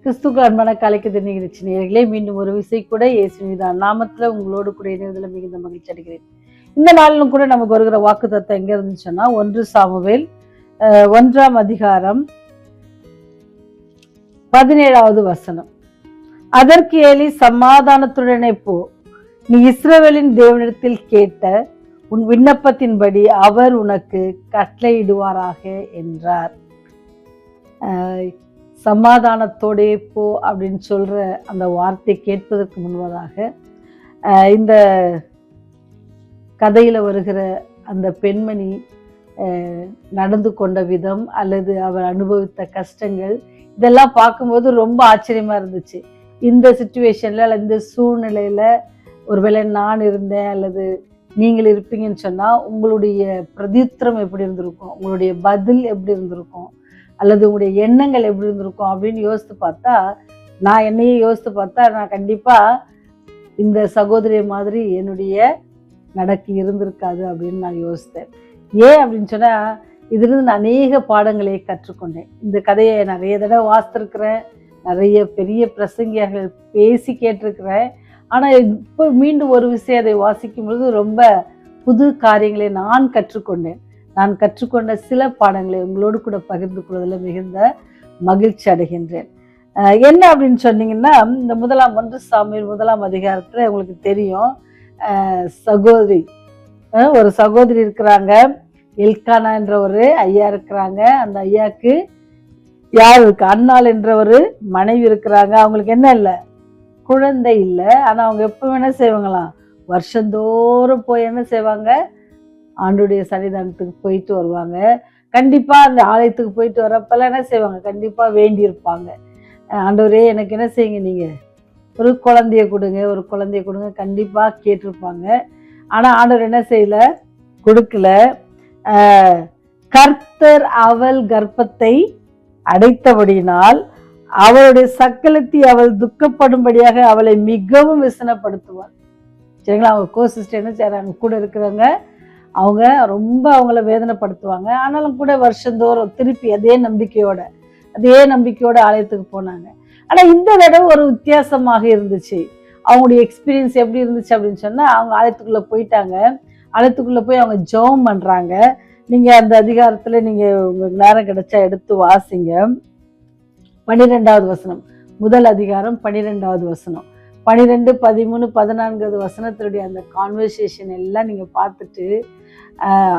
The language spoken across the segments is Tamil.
கிறிஸ்துக்கு அன்பான கலைக்குது நிகழ்ச்சி நேயர்களே, மீண்டும் ஒரு விசை கூட இயேசுவின் நாமத்துல உங்களோடு கூட இணைவதில் மிகுந்த மகிழ்ச்சி அடைகிறேன். இந்த நாளிலும் கூட நமக்கு வருகிற வாக்கு தத்துவம் எங்க இருந்துச்சுன்னா 1 சாமுவேல் 1ஆம் அதிகாரம் 17வது வசனம். அதற்கு ஏலி, சமாதானத்துடனே போ, நீ இஸ்ரவேலின் தேவனிடத்தில் கேட்ட உன் விண்ணப்பத்தின்படி அவர் உனக்கு கட்டளையிடுவாராக என்றார். சமாதானத்தோடே போ அப்படின்னு சொல்ற அந்த வார்த்தை கேட்பதற்கு முன்பதாக இந்த கதையில வருகிற அந்த பெண்மணி நடந்து கொண்ட விதம் அல்லது அவர் அனுபவித்த கஷ்டங்கள் இதெல்லாம் பார்க்கும்போது ரொம்ப ஆச்சரியமா இருந்துச்சு. இந்த சிச்சுவேஷன்ல அல்லது இந்த சூழ்நிலையில ஒருவேளை நான் இருந்தேன் அல்லது நீங்கள் இருப்பீங்கன்னு சொன்னா உங்களுடைய பிரதியுத்தரம் எப்படி இருந்திருக்கும், உங்களுடைய பதில் எப்படி இருந்திருக்கும், அல்லது உங்களுடைய எண்ணங்கள் எப்படி இருந்திருக்கும் அப்படின்னு யோசித்து பார்த்தா, நான் என்னையே யோசித்து பார்த்தா நான் கண்டிப்பா இந்த சகோதரி மாதிரி என்னுடைய நடக்கு இருந்திருக்காது அப்படின்னு நான் யோசித்தேன். ஏன் அப்படின்னு சொன்னா, இதிலிருந்து நான் அநேக பாடங்களை கற்றுக்கொண்டேன். இந்த கதையை நிறைய தடவை வாசித்திருக்கிறேன், நிறைய பெரிய பிரசங்கியர்கள் பேசி கேட்டிருக்கிறேன். ஆனா இப்போ மீண்டும் ஒரு விஷயம் அதை வாசிக்கும் பொழுது ரொம்ப புது காரியங்களை நான் கற்றுக்கொண்டேன். நான் கற்றுக்கொண்ட சில பாடங்களை உங்களோடு கூட பகிர்ந்து கொள்வதில் மிகுந்த மகிழ்ச்சி அடைகின்றேன். என்ன அப்படின்னு சொன்னீங்கன்னா, இந்த 1 சாமுவேல் 1ஆம் அதிகாரத்துல உங்களுக்கு தெரியும், சகோதரி ஒரு சகோதரி இருக்கிறாங்க, எல்கானா என்ற ஒரு ஐயா இருக்கிறாங்க. அந்த ஐயாக்கு யார் இருக்கு, அன்னாள் என்ற ஒரு மனைவி இருக்கிறாங்க. அவங்களுக்கு என்ன இல்லை, குழந்தை இல்லை. ஆனா அவங்க எப்ப என்ன செய்வாங்களாம், வருஷந்தோறும் போய் என்ன செய்வாங்க, ஆண்டுடைய சன்னிதானத்துக்கு போயிட்டு வருவாங்க. கண்டிப்பா அந்த ஆலயத்துக்கு போயிட்டு வரப்பெல்லாம் என்ன செய்வாங்க, கண்டிப்பா வேண்டி இருப்பாங்க, ஆண்டவரே எனக்கு என்ன செய்யுங்க, நீங்க ஒரு குழந்தைய கொடுங்க, ஒரு குழந்தைய கொடுங்க, கண்டிப்பா கேட்டிருப்பாங்க. ஆனா ஆண்டவர் என்ன செய்யல, கொடுக்கல. கர்த்தர் அவள் கர்ப்பத்தை அடைத்தபடியினால் அவளுடைய சக்கலத்தை அவள் துக்கப்படும்படியாக அவளை மிகவும் விசனப்படுத்துவார். சரிங்களா? அவங்க கோசிஸ்டர் என்ன செய்யறாங்க, கூட இருக்கிறவங்க அவங்க ரொம்ப அவங்கள வேதனைப்படுத்துவாங்க. ஆனாலும் கூட வருஷந்தோறும் திருப்பி அதே நம்பிக்கையோட ஆலயத்துக்கு போனாங்க. ஆனா இந்த தடவை ஒரு வித்தியாசமாக இருந்துச்சு. அவங்களுடைய எக்ஸ்பீரியன்ஸ் எப்படி இருந்துச்சு அப்படின்னு சொன்னா, அவங்க ஆலயத்துக்குள்ள போயிட்டாங்க. ஆலயத்துக்குள்ள போய் அவங்க ஜெபம் பண்றாங்க. நீங்க அந்த அதிகாரத்துல நீங்க உங்களுக்கு நேரம் கிடைச்சா எடுத்து வாசிங்க. 12வது வசனம், முதல் அதிகாரம் 12வது வசனம், 12, 13, 14வது வசனத்தினுடைய அந்த கான்வர்சேஷன் எல்லாம் நீங்க பார்த்துட்டு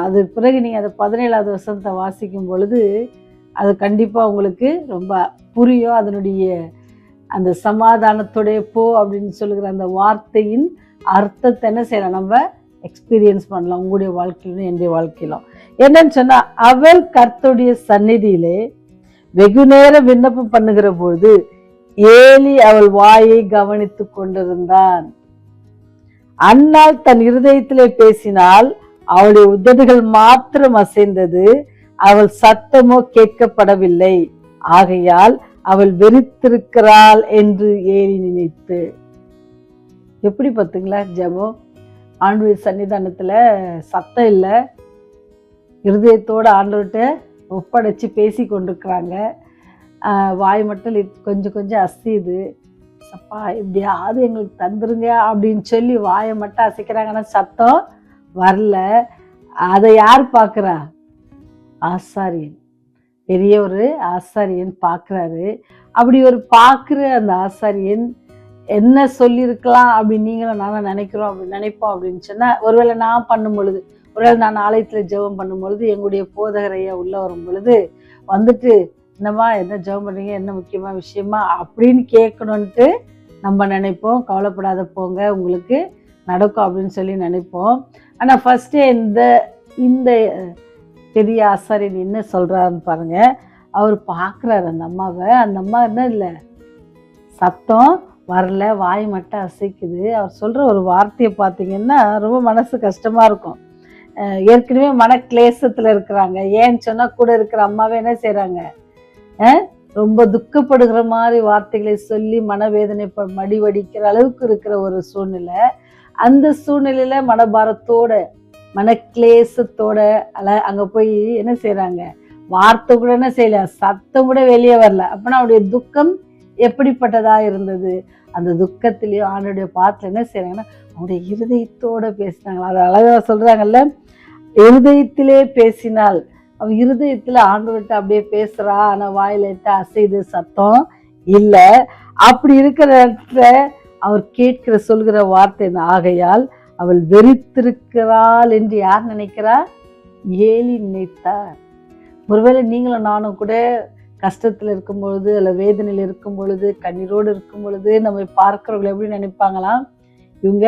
அது பிறகு நீங்க அந்த 17வது வசனத்தை வாசிக்கும் பொழுது அது கண்டிப்பா உங்களுக்கு ரொம்ப புரியும். அதனுடைய அந்த சமாதானத்தோடைய போ அப்படின்னு சொல்லுகிற அந்த வார்த்தையின் அர்த்தத்தை என்ன செய்யலாம், நம்ம எக்ஸ்பீரியன்ஸ் பண்ணலாம் உங்களுடைய வாழ்க்கையிலும் என்னுடைய வாழ்க்கையிலும். என்னன்னு சொன்னா, அவள் கர்த்தருடைய சந்நிதியிலே வெகு நேரம் விண்ணப்பம் பண்ணுகிற போது ஏலி அவள் வாயை கவனித்து கொண்டிருந்தான். அன்னாள் தன் இருதயத்திலே பேசினால் அவளுடைய உதடுகள் மாத்திரம் அசைந்தது, அவள் சத்தமோ கேட்கப்படவில்லை. ஆகையால் அவள் வெறித்திருக்கிறாள் என்று ஏலி நினைத்து. எப்படி பார்த்தீங்களா ஜெபம், ஆண்டவர் சன்னிதானத்துல சத்தம் இல்லை, இருதயத்தோட ஆண்டவர்கிட்ட ஒப்படைச்சு பேசி கொண்டிருக்கிறாங்க. வாய் மட்டும் கொஞ்சம் அசையுது. சப்பா எப்படியாவது எங்களுக்கு தந்துருங்க அப்படின்னு சொல்லி வாயை மட்டும் அசைக்கிறாங்க, ஆனால் சத்தம் வரல. அதை யார் பார்க்குறா, ஆசாரியன், பெரிய ஒரு ஆசாரியன் பார்க்குறாரு. அப்படி ஒரு பார்க்குற அந்த ஆசாரியன் என்ன சொல்லியிருக்கலாம் அப்படின்னு நீங்களும் நானும் நினைப்போம் அப்படின்னு சொன்னால், ஒருவேளை நான் பண்ணும் பொழுது, ஒருவேளை நான் ஆலயத்தில் ஜெபம் பண்ணும் பொழுது எங்களுடைய போதகரையா உள்ள வரும் பொழுது வந்துட்டு, என்னம்மா என்ன ஜெபம் பண்ணுறீங்க, என்ன முக்கியமான விஷயமா அப்படின்னு கேட்கணுன்ட்டு நம்ம நினைப்போம். கவலைப்படாத போங்க, உங்களுக்கு நடக்கும் அப்படின்னு சொல்லி நினைப்போம். ஆனால் ஃபர்ஸ்டே இந்த பெரிய ஆசாரியன் என்ன சொல்றாருன்னு பாருங்க. அவர் பார்க்குறாரு அந்த அம்மாவை. அந்த அம்மா என்ன இல்லை, சத்தம் வரல, வாய் மட்டும் அசைக்குது. அவர் சொல்ற ஒரு வார்த்தையை பார்த்தீங்கன்னா ரொம்ப மனசு கஷ்டமா இருக்கும். ஏற்கனவே மன கிளேசத்துல இருக்கிறாங்க. ஏன்னு சொன்னா கூட இருக்கிற அம்மாவே என்ன செய்யறாங்க, ரொம்ப துக்கப்படுகிற மாதிரி வார்த்தைகளை சொல்லி மனவேதனை மடிவடிக்கிற அளவுக்கு இருக்கிற ஒரு சூழ்நிலை. அந்த சூழ்நிலையில மனபாரத்தோட மனக்லேசத்தோட அங்க போய் என்ன செய்யறாங்க, வார்த்தை கூட என்ன செய்யல, சத்தம் கூட வெளியே வரல. அப்பனா அவருடைய துக்கம் எப்படிப்பட்டதா இருந்தது? அந்த துக்கத்திலையும் ஆண்டவருடைய பாத்துல என்ன செய்றாங்கன்னா, அவங்களுடைய இருதயத்தோட பேசினாங்களா. அது அழகா சொல்றாங்கல்ல, இருதயத்திலே பேசினால். அவ இருதயத்துல ஆண்டவர்கிட்ட அப்படியே பேசுறா, ஆனா வாயில இட்டு அசைது சத்தம் இல்ல. அப்படி இருக்கிற இடத்துல அவர் கேட்கிற சொல்கிற வார்த்தை என்ன? ஆகையால் அவள் வெறித்திருக்கிறாள் என்று யார் நினைக்கிறா? ஏலி நினைத்தார். ஒருவேளை நீங்களும் நானும் கூட கஷ்டத்துல இருக்கும் பொழுது, அல்ல வேதனையில் இருக்கும் பொழுது, கண்ணீரோடு இருக்கும் பொழுது நம்மை பார்க்கிறவர்கள் எப்படி நினைப்பாங்களாம்? இவங்க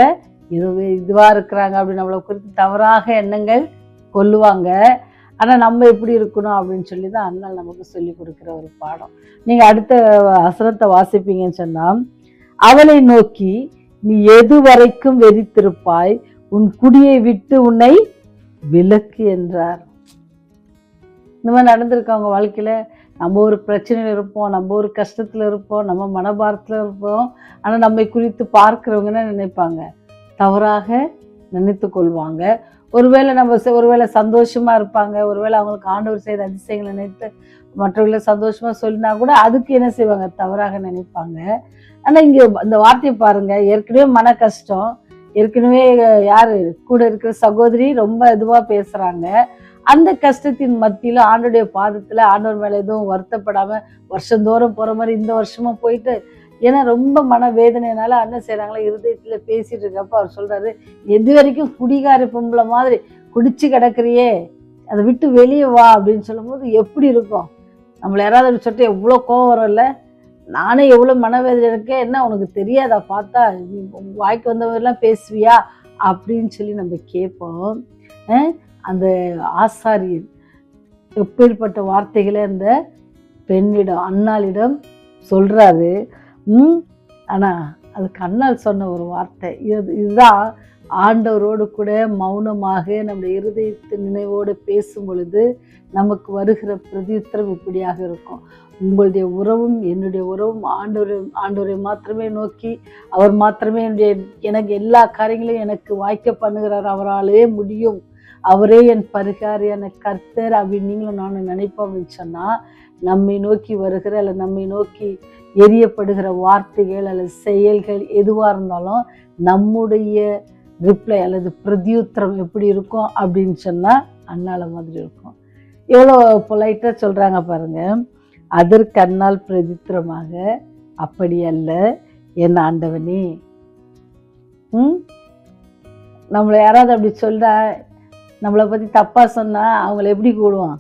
இதுவா இருக்கிறாங்க அப்படின்னு நம்மளை குறித்து தவறாக எண்ணங்கள் கொல்லுவாங்க. ஆனா நம்ம எப்படி இருக்கணும் அப்படின்னு சொல்லி தான் அண்ணல் நமக்கு சொல்லி கொடுக்கிற ஒரு பாடம். நீங்க அடுத்த வசனத்தை வாசிப்பீங்கன்னு சொன்னா, அவளை நோக்கி நீ எது வரைக்கும் வெறித்திருப்பாய், உன் குடியை விட்டு உன்னை விலக்கு என்றார். இந்த மாதிரி நடந்திருக்கு அவங்க வாழ்க்கையில. நம்ம ஒரு பிரச்சனையில் இருப்போம், நம்ம ஒரு கஷ்டத்துல இருப்போம், நம்ம மனபாரத்துல இருப்போம். ஆனா நம்மை குறித்து பார்க்கிறவங்க என்ன நினைப்பாங்க? தவறாக நினைத்து கொள்வாங்க. ஒருவேளை நம்ம ஒருவேளை சந்தோஷமா இருப்பாங்க, ஒருவேளை அவங்களுக்கு ஆண்டவர் செய்த அதிசயங்களை நினைத்து மற்றவர்களை சந்தோஷமா சொல்லினா கூட அதுக்கு என்ன செய்வாங்க? தவறாக நினைப்பாங்க. ஆனா இங்க இந்த வார்த்தையை பாருங்க, ஏற்கனவே மன கஷ்டம், ஏற்கனவே யாரு கூட இருக்கிற சகோதரி ரொம்ப இதுவா பேசுறாங்க. அந்த கஷ்டத்தின் மத்தியில ஆண்டோடைய பாதத்துல ஆண்டவர் மேல எதுவும் வருத்தப்படாம வருஷந்தோறும் போற மாதிரி இந்த வருஷமும் போயிட்டு, ஏன்னா ரொம்ப மன வேதனைனால என்ன செய்யறாங்களா, இருதயத்துல பேசிட்டு இருக்கப்ப அவர் சொல்றாரு, எது வரைக்கும் குடிகார பொம்பளை மாதிரி குடிச்சு கிடக்குறியே, அதை விட்டு வெளியே வா அப்படின்னு சொல்லும் போது எப்படி இருக்கும்? நம்மள யாராவது அப்படி சொல்லிட்டு எவ்வளோ கோவம் வரும்ல. நானே எவ்வளோ மனவேதனை இருக்கேன், என்ன உனக்கு தெரியாதா, பார்த்தா வாய்க்கு வந்தவரெல்லாம் பேசுவியா அப்படின்னு சொல்லி நம்ம கேட்போம். அந்த ஆசாரியர் எப்பேற்பட்ட வார்த்தைகளை அந்த பெண்ணிடம் அன்னாளிடம் சொல்றாரு. ஆனா அதுக்கு அன்னாள் சொன்ன ஒரு வார்த்தை இதுதான். ஆண்டவரோடு கூட மௌனமாக நம்முடைய இருதயத்தின் நினைவோடு பேசும் பொழுது நமக்கு வருகிற பிரதியுத்தரம் இப்படியாக இருக்கும். உங்களுடைய உறவும் என்னுடைய உறவும் ஆண்டவரை மாத்திரமே நோக்கி, அவர் மாத்திரமே எனக்கு எல்லா காரியங்களையும் எனக்கு வாய்க்க பண்ணுகிறார், அவராலே முடியும், அவரே என் பரிகாரியான கர்த்தர் அப்படின்னு நீங்களும் நானும் நினைப்போம்னு சொன்னா, நம்மை நோக்கி வருகிற அல்ல நம்மை நோக்கி எரியப்படுகிற வார்த்தைகள் அல்லது செயல்கள் எதுவாக இருந்தாலும் நம்முடைய ரிப்ளை அல்லது பிரதியுத்தரம் எப்படி இருக்கும் அப்படின்னு சொன்னா அண்ணால மாதிரி இருக்கும். எவ்வளோ பொலைட்டா சொல்றாங்க பாருங்க. அதற்கு அண்ணால் பிரதித்திரமாக, அப்படி அல்ல என் ஆண்டவனே. நம்மளை யாராவது அப்படி சொல்றா, நம்மளை பற்றி தப்பாக சொன்னால் அவங்கள எப்படி கூடுவோம்?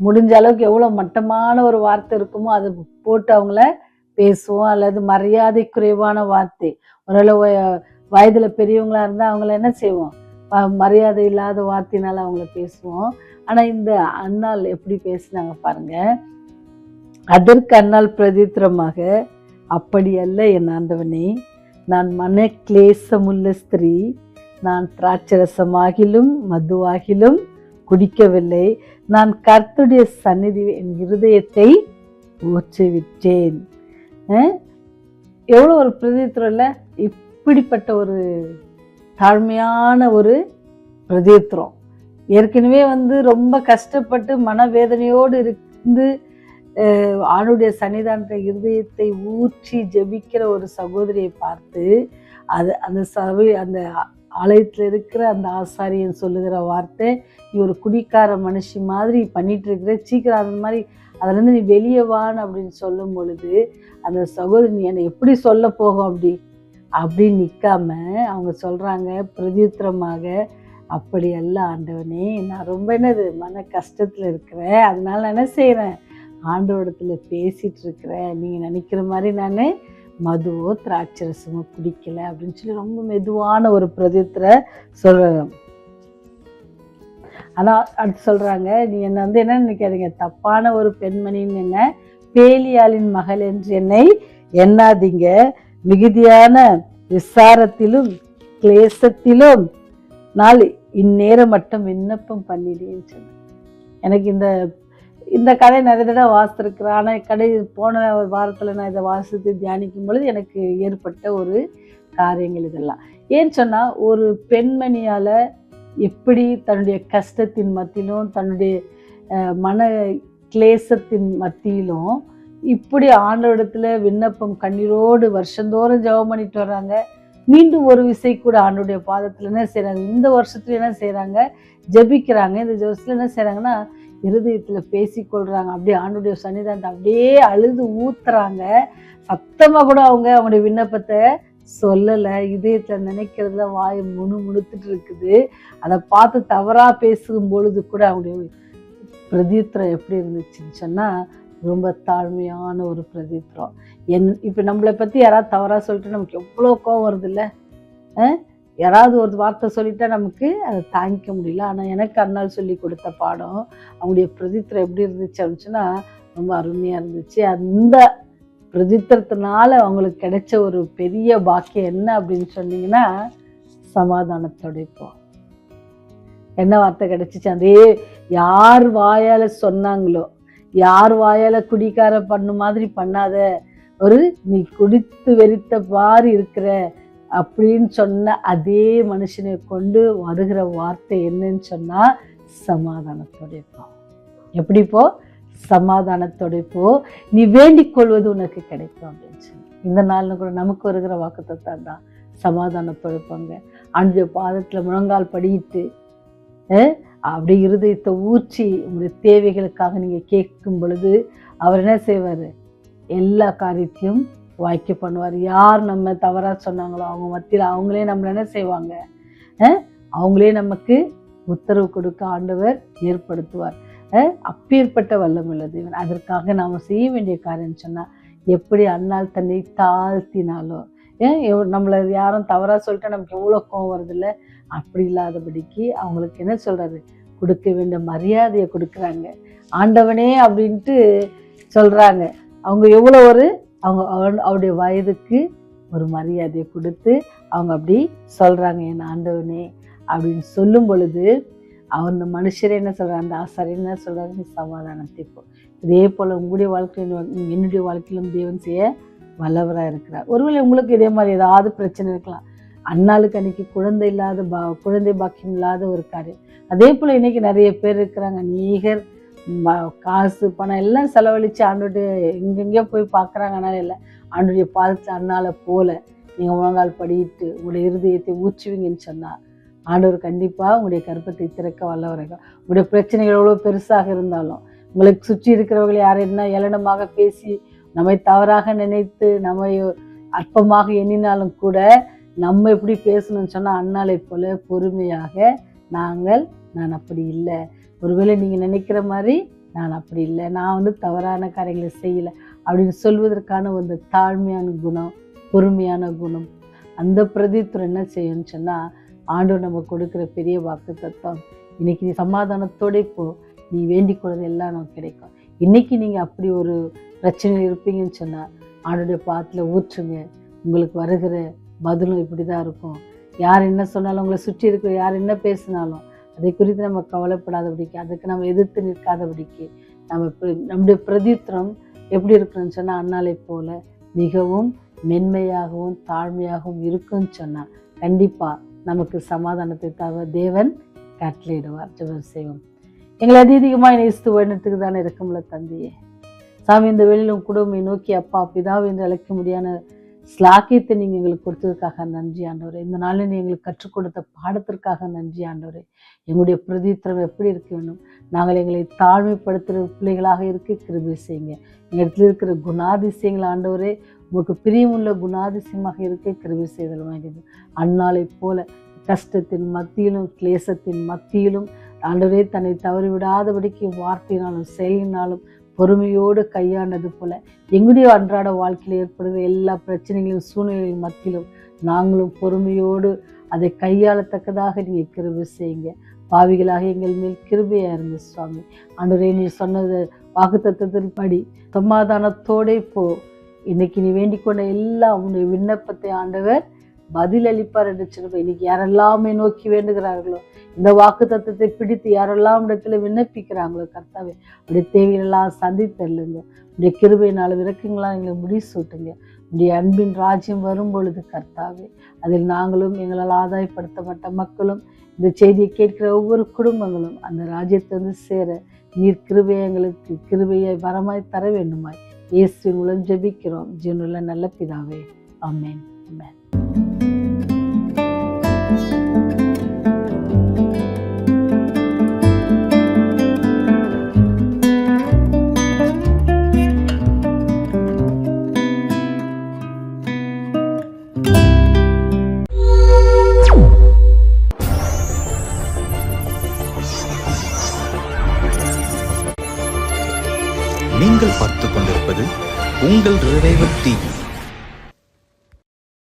முடிஞ்ச அளவுக்கு எவ்வளோ மட்டமான ஒரு வார்த்தை இருக்குமோ அதை போட்டு அவங்கள பேசுவோம். அல்லது மரியாதை குறைவான வார்த்தை, ஓரளவு வயதில் பெரியவங்களாக இருந்தால் அவங்கள என்ன செய்வோம்? மரியாதை இல்லாத வார்த்தையினால அவங்கள பேசுவோம். ஆனால் இந்த அண்ணாள் எப்படி பேசினாங்க பாருங்க. அதற்கு அண்ணாள் பிரதித்திரமாக, அப்படி அல்ல என் ஆண்டவனே, நான் மன கிளேசமுள்ள ஸ்திரீ, நான் திராட்சரசமாகிலும் மதுவாகிலும் குடிக்கவில்லை, நான் கர்த்தருடைய சந்நிதி என் இருதயத்தை ஊற்றிவிட்டேன். எவ்வளோ ஒரு பிரதித்திரம் இல்லை? இப்படிப்பட்ட ஒரு தாழ்மையான ஒரு பிரதித்திரம். ஏற்கனவே ரொம்ப கஷ்டப்பட்டு மனவேதனையோடு இருந்து ஆணுடைய சன்னிதானத்தை இருதயத்தை ஊற்றி ஜெபிக்கிற ஒரு சகோதரியை பார்த்து அந்த ஆலயத்தில் இருக்கிற அந்த ஆசாரியன் சொல்லுகிற வார்த்தை, நீ ஒரு குடிக்கார மனுஷி மாதிரி பண்ணிட்டு இருக்கிற, சீக்கிரம் அந்த மாதிரி அதுலேருந்து நீ வெளியே வான்னு அப்படின்னு சொல்லும் பொழுது அந்த சகோதரி, நீ என்னை எப்படி சொல்ல போகும் அப்படின்னு நிற்காம அவங்க சொல்கிறாங்க பிரதியுத்தரமாக, அப்படி அல்ல ஆண்டவனே, நான் ரொம்ப மன கஷ்டத்தில் இருக்கிறேன், அதனால நான் என்ன செய்கிறேன், ஆண்டவரிடத்துல பேசிகிட்டு இருக்கிறேன், நீங்கள் நினைக்கிற மாதிரி நான் மதுவோ திராட்சரசமோ குடிக்கல அப்படின்னு சொல்லி ரொம்ப மெதுவான ஒரு பிரதியுத்தரை சொல்கிறேன். ஆனால் அடுத்து சொல்கிறாங்க, நீ என்னை என்ன நினைக்காதீங்க, தப்பான ஒரு பெண்மணின்னு என்ன, பேலியாளின் மகள் என்று என்னை எண்ணாதீங்க, மிகுதியான விசாரத்திலும் கிளேசத்திலும் நாள் இந்நேரம் மட்டும் விண்ணப்பம் பண்ணிடுன்னு சொன்னேன். எனக்கு இந்த கதை நிறைய தடவை வாசித்திருக்கிறேன். ஆனால் போன வாரத்தில் நான் இதை வாசித்து தியானிக்கும் பொழுது எனக்கு ஏற்பட்ட ஒரு காரியங்கள் இதெல்லாம். ஏன்னு சொன்னால், ஒரு பெண்மணியால் எப்படி தன்னுடைய கஷ்டத்தின் மத்தியிலும் தன்னுடைய மன கிளேசத்தின் மத்தியிலும் இப்படி ஆண்டவரிடத்துல விண்ணப்பம் கண்ணீரோடு வருஷந்தோறும் ஜெபம் பண்ணிட்டு வர்றாங்க. மீண்டும் ஒரு விசை கூட ஆண்டவருடைய பாதத்துல என்ன செய்றாங்க, இந்த வருஷத்துல என்ன செய்றாங்க, ஜெபிக்கிறாங்க. இந்த வருஷத்துல என்ன செய்றாங்கன்னா இருதயத்துல பேசிக்கொள்றாங்க. அப்படியே ஆண்டவருடைய சன்னிதானத்தை அப்படியே அழுது ஊத்துறாங்க. சத்தமா கூட அவங்களுடைய விண்ணப்பத்தை சொல்லல. இதயத்துல நினைக்கிறதுல வாய் முணுமுணுத்துட்டு இருக்குது. அதை பார்த்து தவறா பேசும் பொழுது கூட அவங்களுடைய பிரதித்திரம் எப்படி இருந்துச்சுன்னு சொன்னா ரொம்ப தாழ்மையான ஒரு பிரதித்திரம். இப்ப நம்மளை பத்தி யாராவது தவறா சொல்லிட்டு நமக்கு எவ்வளோ கோவம் வருது இல்ல. யாராவது ஒரு வார்த்தை சொல்லிட்டா நமக்கு அதை தாங்கிக்க முடியல. ஆனா எனக்கு அண்ணால் சொல்லி கொடுத்த பாடம் அவங்களுடைய பிரதித்திரம் எப்படி இருந்துச்சு அப்படின்னு சொன்னா ரொம்ப அருமையா இருந்துச்சு. அந்த பிரதித்திரத்தினால அவங்களுக்கு கிடைச்ச ஒரு பெரிய பாக்கியம் என்ன அப்படின்னு சொன்னீங்கன்னா சமாதானத்தோட. இப்போ என்ன வார்த்தை கிடைச்சிச்சு, அதே யார் வாயால சொன்னாங்களோ, யார் வாயால குடிக்கார பண்ணு மாதிரி பண்ணாத, ஒரு நீ குடித்து வெறித்த பாரு இருக்கிற அப்படின்னு சொன்ன அதே மனுஷனை கொண்டு வருகிற வார்த்தை என்னன்னு சொன்னா சமாதானத்தோட போ. எப்படி போ, சமாதானத்தோட போ, நீ வேண்டிக் கொள்வது உனக்கு கிடைக்கும் அப்படின்னு சொல்லி இந்த நாள்ல கூட நமக்கு வருகிற வாக்குத்தத்தம் தான் சமாதானத்தோட போங்க. ஆண்டவருடைய பாதத்துல முழங்கால் படியிட்டு அப்படி இருதயத்தை ஊற்றி உங்களுடைய தேவைகளுக்காக நீங்க கேட்கும் பொழுது அவர் என்ன செய்வாரு, எல்லா காரியத்தையும் வாய்க்க பண்ணுவார். யார் நம்ம தவறா சொன்னாங்களோ அவங்க மத்தியில் அவங்களே நம்மள என்ன செய்வாங்க, அவங்களே நமக்கு உத்தரவு கொடுக்க ஆண்டவர் ஏற்படுத்துவார். அப்பேற்பட்ட வல்லமுள்ள தேவன். அதற்காக நாம செய்ய வேண்டிய காரியம் சொன்னா, எப்படி அண்ணால் தன்னை தாழ்த்தினாலோ, நம்மள யாரும் தவறா சொல்லிட்டா நமக்கு எவ்வளவு கோவம் வருது இல்ல, அப்படி இல்லாதபடிக்கு அவங்களுக்கு என்ன சொல்றாரு, கொடுக்க வேண்டிய மரியாதையை கொடுக்குறாங்க. ஆண்டவனே அப்படின்ட்டு சொல்றாங்க. அவங்க எவ்வளோ அவருடைய வயதுக்கு ஒரு மரியாதையை கொடுத்து அவங்க அப்படி சொல்றாங்க, என் ஆண்டவனே அப்படின்னு சொல்லும் பொழுது அந்த மனுஷரே என்ன சொல்றாங்க, அந்த ஆசாரியர் என்ன சொல்றாங்க, நீ சமாதானத்தை போ. இதே போல உங்களுடைய வாழ்க்கையிலும் என்னுடைய வாழ்க்கையிலும் தேவன் செய்ய வல்லவராக இருக்கிறார். ஒருவேளை உங்களுக்கு இதே மாதிரி ஏதாவது பிரச்சனை இருக்கலாம். அண்ணாளுக்கு அன்னைக்கு குழந்தை பாக்கியம் இல்லாத ஒரு காரியம். அதே போல இன்னைக்கு நிறைய பேர் இருக்கிறாங்க, நீகர் காசு பணம் எல்லாம் செலவழிச்சு ஆண்டோடைய எங்கெங்கேயோ போய் பார்க்குறாங்க. அதனால இல்லை, ஆண்டுடைய பாதத்தில் அண்ணால போல நீங்கள் முழங்கால் படிட்டு உங்களுடைய இருதயத்தை ஊற்றுவீங்கன்னு சொன்னால் ஆண்டவர் கண்டிப்பாக உங்களுடைய கற்பத்தை திறக்க வல்லவர்கள். உங்களுடைய பிரச்சனைகள் எவ்வளோ பெருசாக இருந்தாலும், உங்களுக்கு சுற்றி இருக்கிறவர்கள் யார் என்ன ஏளனமாக பேசி நம்மை தவறாக நினைத்து நம்மை அற்பமாக எண்ணினாலும் கூட நம்ம எப்படி பேசணும்னு சொன்னால் அண்ணாலை போல பொறுமையாக நான் அப்படி இல்லை, ஒருவேளை நீங்கள் நினைக்கிற மாதிரி நான் அப்படி இல்லை, நான் தவறான காரியங்களை செய்யலை அப்படின்னு சொல்வதற்கான ஒரு தாழ்மையான குணம், பொறுமையான குணம், அந்த பிரதித்துறை என்ன செய்யணும்னு சொன்னால் ஆண்டவர் நம்ம கொடுக்குற பெரிய வாக்கு தத்துவம். இன்னைக்கு நீ சமாதானத்தோட போ, நீ வேண்டிக் கொள்வது எல்லாம் நமக்கு கிடைக்கும். இன்னைக்கு நீங்கள் அப்படி ஒரு பிரச்சனையில் இருப்பீங்கன்னு சொன்னால் ஆண்டோடைய பாதத்தில் ஊற்றுங்க. உங்களுக்கு வருகிற பதிலும் இப்படி தான் இருக்கும். யார் என்ன சொன்னாலும், உங்களை சுற்றி இருக்கிற யார் என்ன பேசினாலும் அதை குறித்து நம்ம கவலைப்படாதபடிக்கு, அதுக்கு நம்ம எதிர்த்து நிற்காதபடிக்கு நம்முடைய பிரதித்திரம் எப்படி இருக்குன்னு சொன்னால் அண்ணாலை போல மிகவும் மென்மையாகவும் தாழ்மையாகவும் இருக்குன்னு சொன்னால் கண்டிப்பாக நமக்கு சமாதானத்தை தவிர தேவன் கட்டளையிடுவார். ஜெபம் செய்வோம். எங்களை அதிகமாக நேசித்து வழிநடத்துக்கு தானே இருக்கும்ல தந்தையே சாமி, இந்த வெளியிலும் குடும்பத்தை நோக்கி அப்பா பிதாவை என்று அழைக்க முடியாத ஸ்லாக்கியத்தை நீங்கள் எங்களுக்கு கொடுத்ததுக்காக நன்றி ஆண்டவரே. இந்த நாளில் நீ எங்களுக்கு கற்றுக் கொடுத்த பாடத்திற்காக நன்றி ஆண்டவரே. எங்களுடைய பிரதித்திரம் எப்படி இருக்க வேண்டும், நாங்கள் எங்களை தாழ்மைப்படுத்துகிற பிள்ளைகளாக இருக்க கிருபை செய்யுங்க. எங்கள் இடத்துல இருக்கிற குணாதிசயங்கள் ஆண்டவரே உங்களுக்கு பிரியமுள்ள குணாதிசயமாக இருக்க கிருபை செய்தல் வேண்டியது. அந்நாளை போல கஷ்டத்தின் மத்தியிலும் கிளேசத்தின் மத்தியிலும் ஆண்டவரே தன்னை தவறிவிடாதபடிக்கு வார்த்தையினாலும் செயலினாலும் பொறுமையோடு கையாண்டது போல எங்களுடைய அன்றாட வாழ்க்கையில் ஏற்படுகிற எல்லா பிரச்சனைகளும் சூழ்நிலைகளின் மத்தியிலும் நாங்களும் பொறுமையோடு அதை கையாளத்தக்கதாக நீங்கள் கிருபை செய்யுங்க. பாவிகளாக எங்கள் மேல் கிருபையா இருந்த சுவாமி ஆண்டவரே, நீ சொன்னது வாக்குத்தத்தத்தின் படி சமாதானத்தோடே போ. இன்னைக்கு நீ வேண்டிக் கொண்ட எல்லா உன்னுடைய விண்ணப்பத்தை ஆண்டவர் பதில் அளிப்பார் என்று சொல்லுவோம். இன்னைக்கு யாரெல்லாமே நோக்கி வேண்டுகிறார்களோ, இந்த வாக்கு தத்துவத்தை பிடித்து யாரெல்லாம் இடத்துல விண்ணப்பிக்கிறாங்களோ கர்த்தாவே, உடைய தேவையெல்லாம் சந்தித்தல்லுங்க. உடைய கிருபையினால விரக்கங்களாம் எங்களை முடிசூட்டுங்க. உடைய அன்பின் ராஜ்யம் வரும் பொழுது கர்த்தாவே, அதில் நாங்களும் எங்களால் ஆதாயப்படுத்தப்பட்ட மக்களும் இந்த செய்தியை கேட்கிற ஒவ்வொரு குடும்பங்களும் அந்த ராஜ்யத்தை சேர நீர் கிருபையை எங்களுக்கு கிருபையை வரமாய் தர வேண்டுமாய் இயேசுவின் மூலம் ஜெபிக்கிறோம் ஜீவனுள்ள நல்ல பிதாவே, ஆமென். ஆமென். நீங்கள் பார்த்துக் கொண்டிருப்பது உங்கள் ரிவைவல் டிவி.